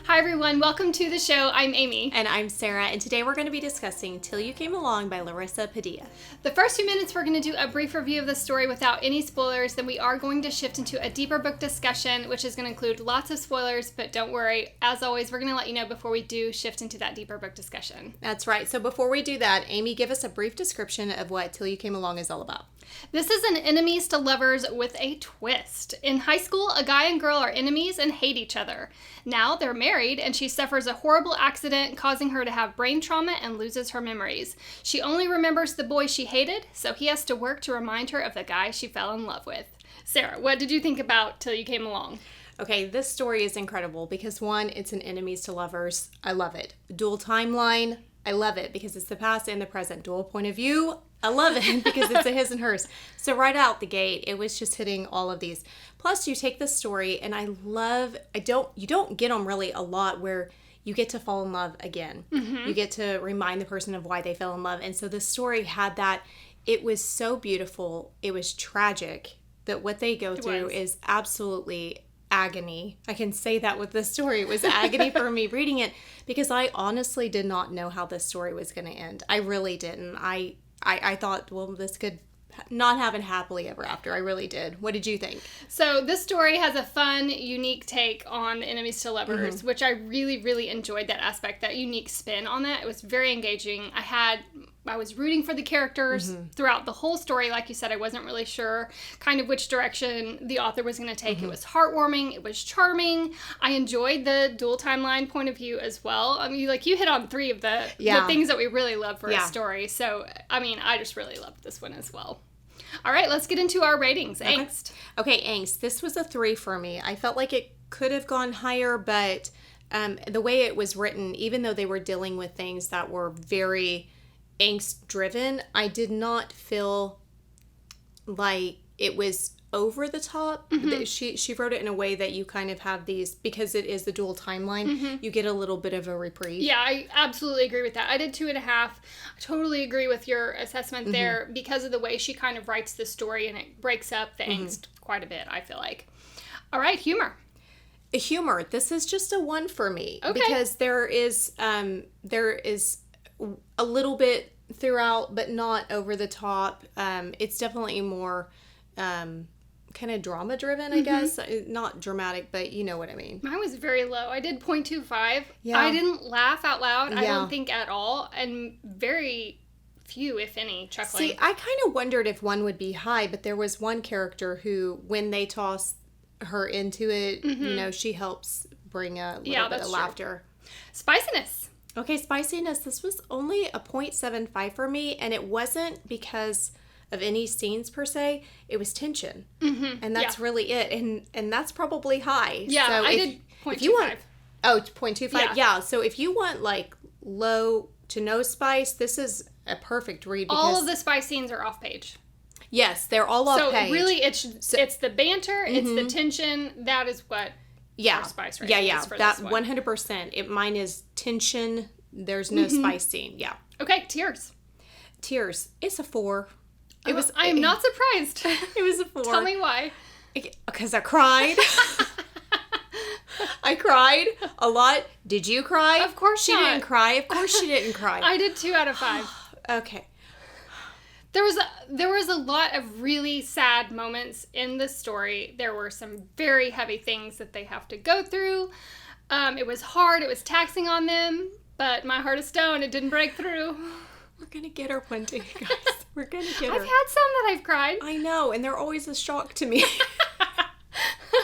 Hi everyone, welcome to the show. I'm Amy. And I'm Sarah, and today we're going to be discussing Till You Came Along by Lorissa Padilla. The first few minutes we're going to do a brief review of the story without any spoilers, then we are going to shift into a deeper book discussion, which is going to include lots of spoilers, but don't worry, as always, we're going to let you know before we do shift into that deeper book discussion. That's right. So before we do that, Amy, give us a brief description of what Till You Came Along is all about. This is an enemies to lovers with a twist. In high school, a guy and girl are enemies and hate each other. Now they're married, and she suffers a horrible accident causing her to have brain trauma and loses her memories. She only remembers the boy she hated, so he has to work to remind her of the guy she fell in love with. Sarah, what did you think about Till You Came Along? Okay, this story is incredible because one, it's an enemies to lovers. I love it. Dual timeline. I love it because it's the past and the present. Dual point of view. I love it because it's a his and hers. So right out the gate, it was just hitting all of these. Plus, you take this story, and you don't get them really a lot where you get to fall in love again. Mm-hmm. You get to remind the person of why they fell in love. And so this story had that. It was so beautiful. It was tragic that what they go through is absolutely agony. I can say that with this story. It was agony for me reading it because I honestly did not know how this story was going to end. I really didn't. I thought, well, this could not happen happily ever after. I really did. What did you think? So this story has a fun, unique take on enemies to lovers, mm-hmm. which I really, really enjoyed that aspect, that unique spin on that. It was very engaging. I was rooting for the characters mm-hmm. throughout the whole story. Like you said, I wasn't really sure kind of which direction the author was going to take. Mm-hmm. It was heartwarming. It was charming. I enjoyed the dual timeline point of view as well. I mean, like you hit on three of the things that we really love for a story. So, I mean, I just really loved this one as well. All right, let's get into our ratings. Angst. Okay, Angst. This was a 3 for me. I felt like it could have gone higher, but the way it was written, even though they were dealing with things that were very angst driven, I did not feel like it was over the top. Mm-hmm. She wrote it in a way that you kind of have these, because it is the dual timeline, mm-hmm. you get a little bit of a reprieve. Yeah, I absolutely agree with that. I did 2.5. I totally agree with your assessment mm-hmm. there because of the way she kind of writes the story, and it breaks up the mm-hmm. angst quite a bit, I feel like. All right, humor. Humor. This is just a 1 for me. Okay. Because there is a little bit throughout, but not over the top. It's definitely more kind of drama driven, I mm-hmm. guess. Not dramatic, but you know what I mean. Mine was very low. I did 0.25. Yeah. I didn't laugh out loud. Yeah. I don't think at all. And very few, if any, chuckling. See, I kind of wondered if 1 would be high, but there was one character who, when they toss her into it, mm-hmm. you know, she helps bring a little bit of laughter. Spiciness. Okay, spiciness. This was only a 0.75 for me, and it wasn't because of any scenes per se. It was tension, mm-hmm. and that's really it. And that's probably high. Yeah, so I did 0.25. 0.25. Yeah. So if you want like low to no spice, this is a perfect read. All of the spice scenes are off page. Yes, they're all off page. So really, it's the banter, mm-hmm. it's the tension. That is what. Yeah. Spice for that 100%. Mine is tension. There's no mm-hmm. spice scene. Yeah. Okay, tears. It's a 4. I am not surprised. It was a 4. Tell me why. Because I cried. I cried a lot. Did you cry? Of course she didn't cry. Of course she didn't cry. I did 2 out of 5. Okay. There was a lot of really sad moments in the story. There were some very heavy things that they have to go through. It was hard. It was taxing on them. But my heart is stone. It didn't break through. We're going to get her one day, guys. We're going to get her. I've had some that I've cried. I know. And they're always a shock to me.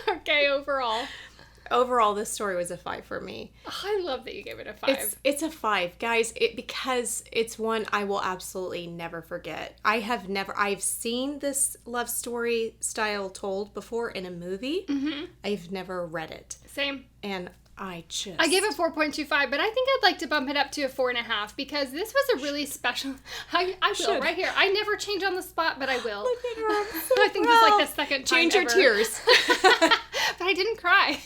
Okay, overall, this story was a 5 for me. I love that you gave it a 5. It's a 5, guys. Because it's one I will absolutely never forget. I've seen this love story style told before in a movie. Mm-hmm. I've never read it. Same. And I gave it 4.25, but I think I'd like to bump it up to a 4.5 because this was a really special. I will right here. I never change on the spot, but I will. Look at her. I'm so I think this is like the second time Change your tears. But I didn't cry.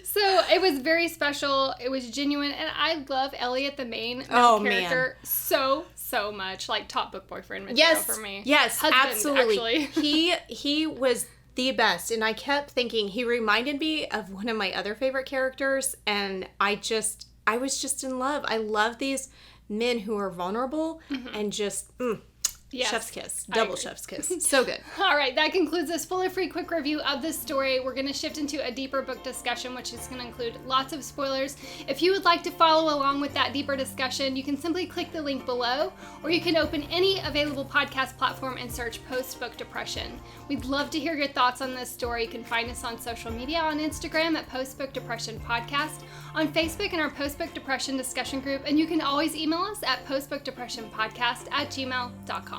So it was very special. It was genuine, and I love Elliot, the main character, so much. Like top book boyfriend material for me. Yes, Husband, absolutely. Actually. He was The best. And I kept thinking, he reminded me of one of my other favorite characters. And I was just in love. I love these men who are vulnerable and just, Yes, chef's kiss. Double chef's kiss. So good. All right, that concludes this spoiler-free quick review of this story. We're going to shift into a deeper book discussion, which is going to include lots of spoilers. If you would like to follow along with that deeper discussion, you can simply click the link below, or you can open any available podcast platform and search Post-Book Depression. We'd love to hear your thoughts on this story. You can find us on social media, on Instagram at Post-Book Depression Podcast, on Facebook in our Post-Book Depression discussion group, and you can always email us at postbookdepressionpodcast@gmail.com.